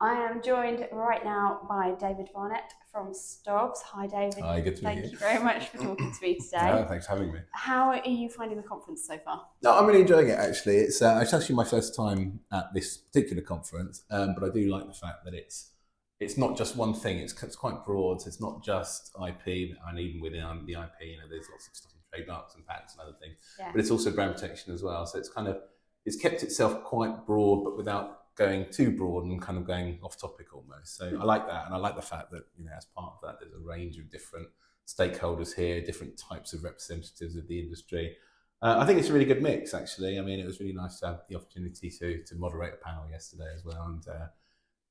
I am joined right now by David Barnett from Stobbs. Hi, David. Hi, good to meet Thank you. you very much for talking to me No, today. thanks for having me. How are you finding the conference so far? No, I'm really enjoying it actually. It's actually my first time at this particular conference, but I do like the fact that it's not just one thing. It's quite broad. So it's not just IP, and even within the IP, there's lots of stuff in trademarks and patents and other things. Yeah. But it's also brand protection as well. So it's kept itself quite broad, but without going too broad and kind of going off topic almost. So I like that, and I like the fact that as part of that, there's a range of different stakeholders here, different types of representatives of the industry. I think it's a really good mix, actually. I mean, it was really nice to have the opportunity to moderate a panel yesterday as well, and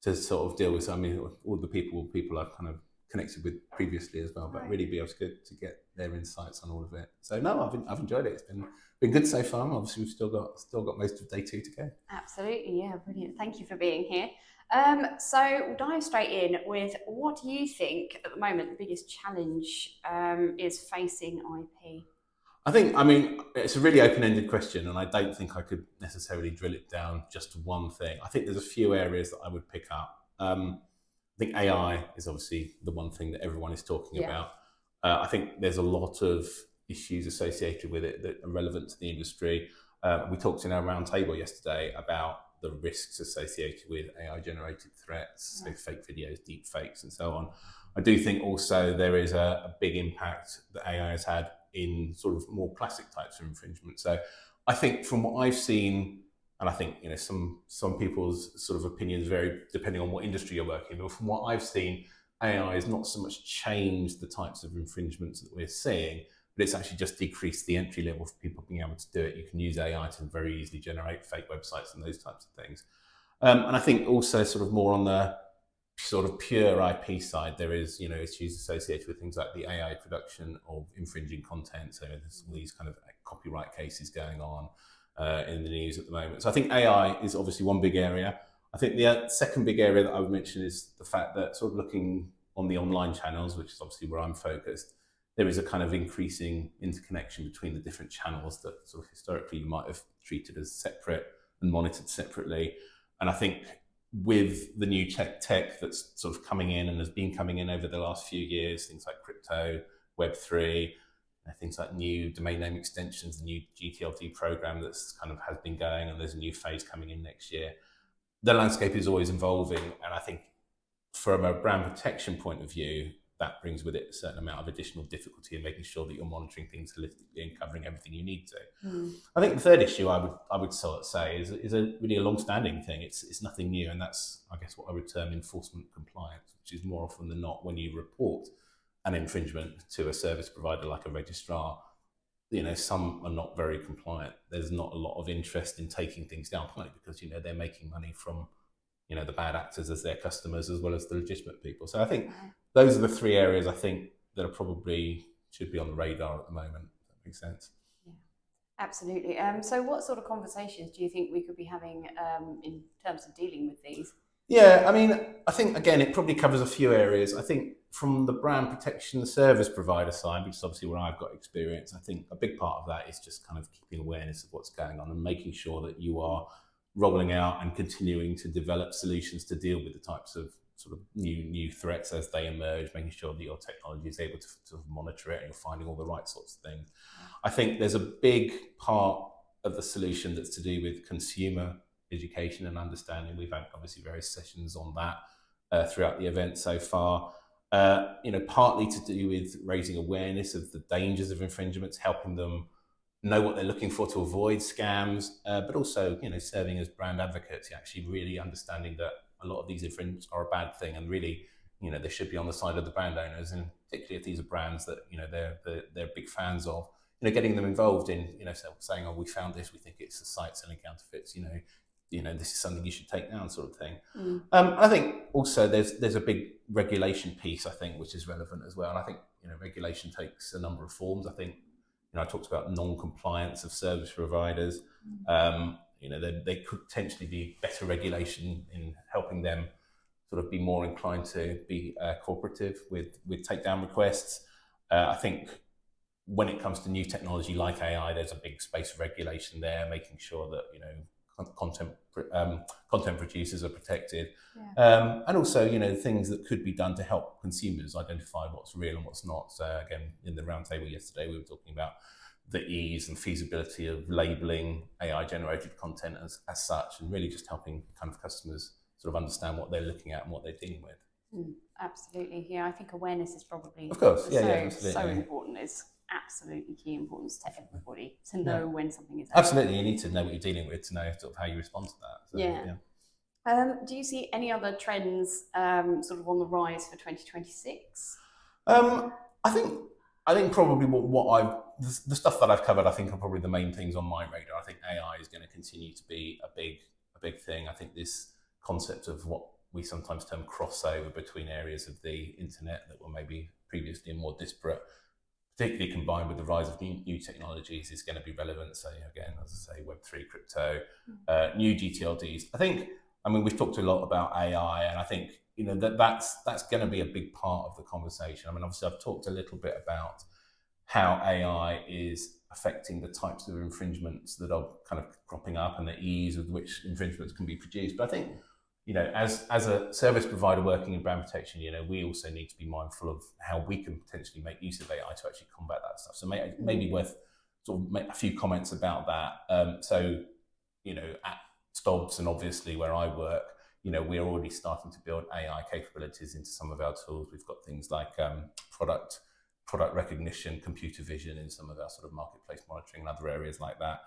to sort of deal with. I mean, all the people I've kind of connected with previously as well, but really be able to get their insights on all of it. So no, I've enjoyed it. It's been good so far. Obviously, we've still got most of day 2 to go. Absolutely, yeah, brilliant. Thank you for being here. So we'll dive straight in with what do you think at the moment the biggest challenge is facing IP? I mean, it's a really open-ended question, and I don't think I could necessarily drill it down just to one thing. I think there's a few areas that I would pick up. I think AI is obviously the one thing that everyone is talking about. I think there's a lot of issues associated with it that are relevant to the industry. We talked in our roundtable yesterday about the risks associated with AI-generated threats, so fake videos, deep fakes, and so on. I do think also there is a big impact that AI has had in sort of more classic types of infringement. So I think from what I've seen, and I think some people's sort of opinions vary depending on what industry you're working in, but from what I've seen, AI has not so much changed the types of infringements that we're seeing, but it's actually just decreased the entry level for people being able to do it. You can use AI to very easily generate fake websites and those types of things. And I think also sort of more on the sort of pure IP side, there is issues associated with things like the AI production of infringing content. So there's all these kind of copyright cases going on in the news at the moment. So I think AI is obviously one big area. I think the second big area that I would mention is the fact that sort of looking on the online channels, which is obviously where I'm focused, there is a kind of increasing interconnection between the different channels that sort of historically you might have treated as separate and monitored separately. And I think with the new tech that's sort of coming in and has been coming in over the last few years, things like crypto, Web3, things like new domain name extensions, the new GTLD program that's kind of has been going, and there's a new phase coming in next year. The landscape is always evolving, and I think from a brand protection point of view, that brings with it a certain amount of additional difficulty in making sure that you're monitoring things holistically and covering everything you need to. I think the third issue I would sort of say is a really a long-standing thing. It's nothing new, and that's, I guess, what I would term enforcement compliance, which is more often than not when you report an infringement to a service provider like a registrar, some are not very compliant. There's not a lot of interest in taking things down, partly because they're making money from the bad actors as their customers as well as the legitimate people. So I think those are the three areas I think that are probably should be on the radar at the moment. If that makes sense. Yeah, absolutely. So what sort of conversations do you think we could be having in terms of dealing with these? Yeah, I mean, I think, again, it probably covers a few areas. I think from the brand protection service provider side, which is obviously where I've got experience, I think a big part of that is just kind of keeping awareness of what's going on and making sure that you are rolling out and continuing to develop solutions to deal with the types of sort of new threats as they emerge, making sure that your technology is able to sort of monitor it and you're finding all the right sorts of things. I think there's a big part of the solution that's to do with consumer education and understanding. We've had obviously various sessions on that throughout the event so far. Partly to do with raising awareness of the dangers of infringements, helping them know what they're looking for to avoid scams, but also, serving as brand advocates, actually really understanding that a lot of these infringements are a bad thing, and really, they should be on the side of the brand owners, and particularly if these are brands that they're big fans of, getting them involved in, saying, oh, we found this, we think it's a site selling counterfeits, this is something you should take down, sort of thing. I think also there's a big regulation piece, I think, which is relevant as well. And I think regulation takes a number of forms. I think I talked about non-compliance of service providers. There could potentially be better regulation in helping them sort of be more inclined to be cooperative with takedown requests. I think when it comes to new technology like AI, there's a big space of regulation there, making sure that content producers are protected, Yeah. and also things that could be done to help consumers identify what's real and what's not. So again, in the roundtable yesterday, we were talking about the ease and feasibility of labeling AI generated content as such, and really just helping kind of customers sort of understand what they're looking at and what they're dealing with. Absolutely. Yeah, I think awareness is probably Of course, yeah, so absolutely. important. It's absolutely key importance to everybody to know Yeah. when something is Absolutely, you need to know what you're dealing with to know sort of how you respond to that. So, Yeah. Do you see any other trends sort of on the rise for 2026? I think probably what the stuff that I've covered, I think are probably the main things on my radar. I think AI is going to continue to be a big thing. I think this concept of what we sometimes term crossover between areas of the internet that were maybe previously more disparate, particularly combined with the rise of new technologies, is going to be relevant. So again, as I say, Web3, crypto, new GTLDs. I mean, we've talked a lot about AI, and I think that's going to be a big part of the conversation. I mean, obviously, I've talked a little bit about how AI is affecting the types of infringements that are kind of cropping up and the ease with which infringements can be produced. But I think, as a service provider working in brand protection, we also need to be mindful of how we can potentially make use of AI to actually combat that stuff. So maybe worth sort of make a few comments about that. So, at Stobbs and obviously where I work, we're already starting to build AI capabilities into some of our tools. We've got things like product recognition, computer vision in some of our sort of marketplace monitoring and other areas like that.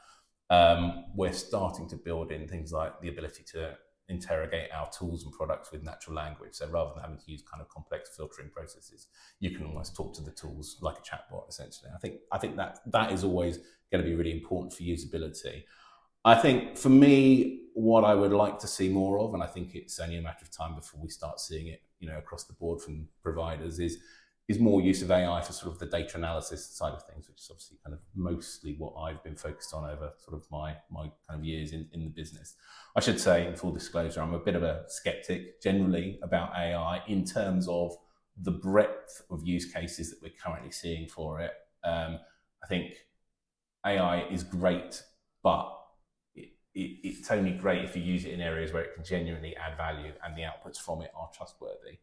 We're starting to build in things like the ability to interrogate our tools and products with natural language. So rather than having to use kind of complex filtering processes, you can almost talk to the tools like a chatbot, essentially. I think that is always going to be really important for usability. I think for me, what I would like to see more of, and I think it's only a matter of time before we start seeing it, across the board from providers, is more use of AI for sort of the data analysis side of things, which is obviously kind of mostly what I've been focused on over sort of my kind of years in the business. I should say, in full disclosure, I'm a bit of a skeptic generally about AI in terms of the breadth of use cases that we're currently seeing for it. I think AI is great, but it's only great if you use it in areas where it can genuinely add value and the outputs from it are trustworthy.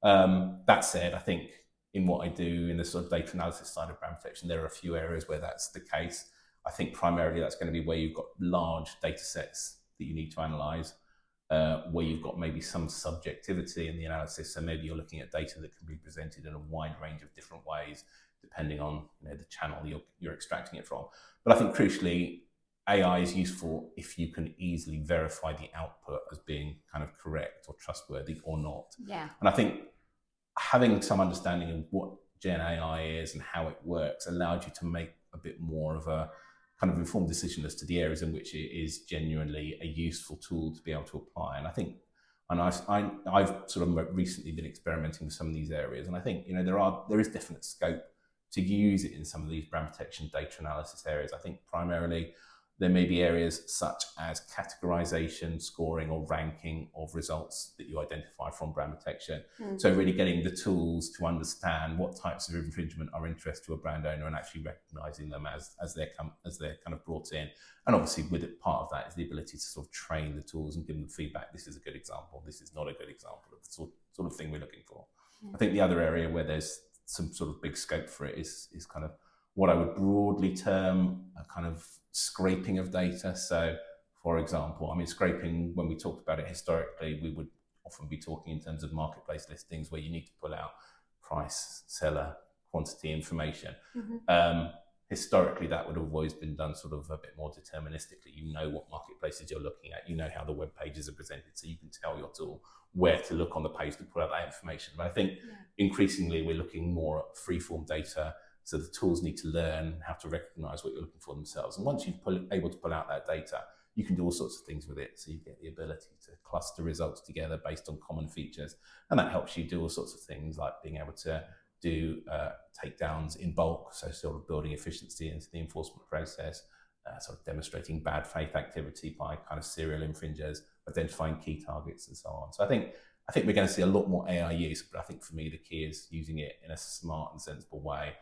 That said, I think in what I do in the sort of data analysis side of brand protection, there are a few areas where that's the case. I think primarily that's going to be where you've got large data sets that you need to analyze, where you've got maybe some subjectivity in the analysis. So maybe you're looking at data that can be presented in a wide range of different ways, depending on the channel you're extracting it from. But I think crucially, AI is useful if you can easily verify the output as being kind of correct or trustworthy or not. Yeah. And I think having some understanding of what Gen AI is and how it works allows you to make a bit more of a kind of informed decision as to the areas in which it is genuinely a useful tool to be able to apply. And I think, and I've sort of recently been experimenting with some of these areas, and I think there is definite scope to use it in some of these brand protection data analysis areas. I think primarily there may be areas such as categorization, scoring, or ranking of results that you identify from brand protection. So really getting the tools to understand what types of infringement are of interest to a brand owner and actually recognizing them as they're kind of brought in. And obviously with it, part of that is the ability to sort of train the tools and give them feedback. This is a good example. This is not a good example of the sort of thing we're looking for. I think the other area where there's some sort of big scope for it is kind of what I would broadly term a kind of scraping of data. So, for example, I mean, scraping, when we talked about it historically, we would often be talking in terms of marketplace listings where you need to pull out price, seller, quantity information. Historically, that would have always been done sort of a bit more deterministically. You know what marketplaces you're looking at, you know how the web pages are presented, so you can tell your tool where to look on the page to pull out that information. But I think increasingly we're looking more at free-form data. So the tools need to learn how to recognize what you're looking for themselves. And once you're able to pull out that data, you can do all sorts of things with it. So you get the ability to cluster results together based on common features. And that helps you do all sorts of things like being able to do takedowns in bulk. So sort of building efficiency into the enforcement process, sort of demonstrating bad faith activity by kind of serial infringers, identifying key targets and so on. So I think we're going to see a lot more AI use, but I think for me, the key is using it in a smart and sensible way,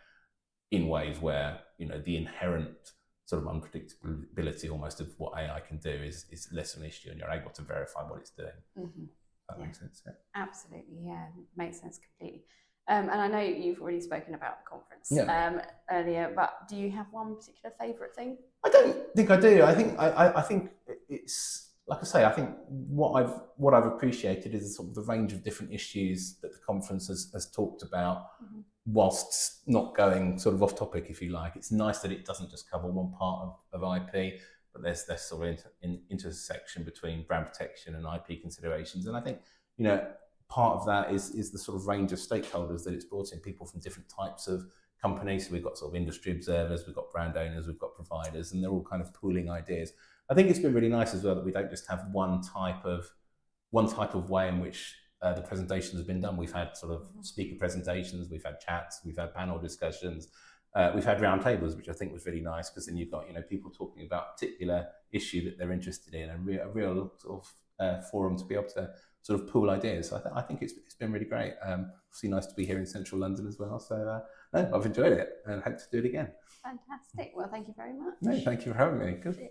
in ways where the inherent sort of unpredictability almost of what AI can do is less of an issue, and you're able to verify what it's doing. Mm-hmm. That makes sense. Yeah. Absolutely, yeah, makes sense completely. And I know you've already spoken about the conference earlier, but do you have one particular favourite thing? I don't think I do. I think it's like I say. I think what I've appreciated is sort of the range of different issues that the conference has talked about, whilst not going sort of off topic, if you like. It's nice that it doesn't just cover one part of IP, but there's sort of intersection between brand protection and IP considerations. And I think, part of that is the sort of range of stakeholders that it's brought in, people from different types of companies. So we've got sort of industry observers, we've got brand owners, we've got providers, and they're all kind of pooling ideas. I think it's been really nice as well that we don't just have one type of way in which the presentations have been done. We've had sort of speaker presentations, we've had chats, we've had panel discussions, we've had roundtables, which I think was really nice, because then you've got people talking about a particular issue that they're interested in, and a real sort of forum to be able to sort of pool ideas. So I think it's been really great. Obviously nice to be here in central London as well. So no, I've enjoyed it and hope to do it again. Fantastic. Well, thank you very much. No, thank you for having me. Good.